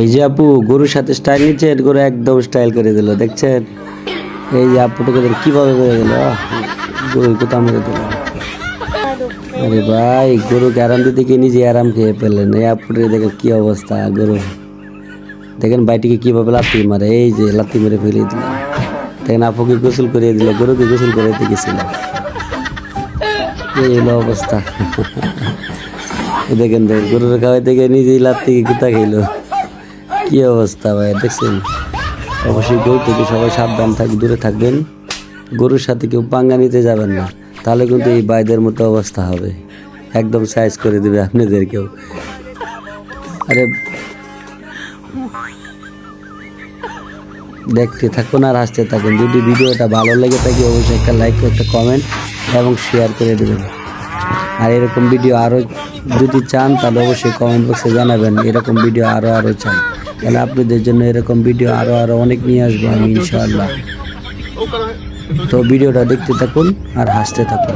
এই যে আপু গরুর সাথে স্টাইল নিচ্ছেন, গরু একদম স্টাইল করে দিল, দেখছেন? এই যে আপুটাকে কিভাবে করে দিল, গরু কোথাও মেরে দিল। আরে ভাই, গরুকে আরাম দিতে গিয়ে নিজে আরাম খেয়ে ফেললেন। এই আপুটাকে দেখেন কি অবস্থা, গরু দেখেন বাইটিকে কিভাবে লাথি মারে, এই যে লাথি মেরে ফেলে দিল। দেখেন আপুকে গোসল করিয়ে দিল, গরুকে গোসল করাইতে গেছিল। এই হলো অবস্থা। দেখেন দেখেন গরুর খাওয়াইতে গিয়ে নিজেই লাথি কুতা খাইলো। কি অবস্থা ভাই, দেখছেন? অবশ্যই গরু থেকে সবাই সাবধান দূরে থাকবেন। গরুর সাথে কেউ পাঙ্গা নিতে যাবেন না, তাহলে কিন্তু এই বাইদের মতো অবস্থা হবে, একদম সাইজ করে দেবে আপনাদেরকেও। আরে দেখতে থাকুন আর হাসতে থাকুন। যদি ভিডিওটা ভালো লেগে থাকে অবশ্যই একটা লাইক, একটা কমেন্ট এবং শেয়ার করে দেবেন। আর এরকম ভিডিও আরও যদি চান তাহলে অবশ্যই কমেন্ট বক্সে জানাবেন, এরকম ভিডিও আরও চান, তাহলে আপনাদের জন্য এরকম ভিডিও আরও অনেক নিয়ে আসবো আমি ইনশাআল্লাহ। তো ভিডিওটা দেখতে থাকুন আর হাসতে থাকুন।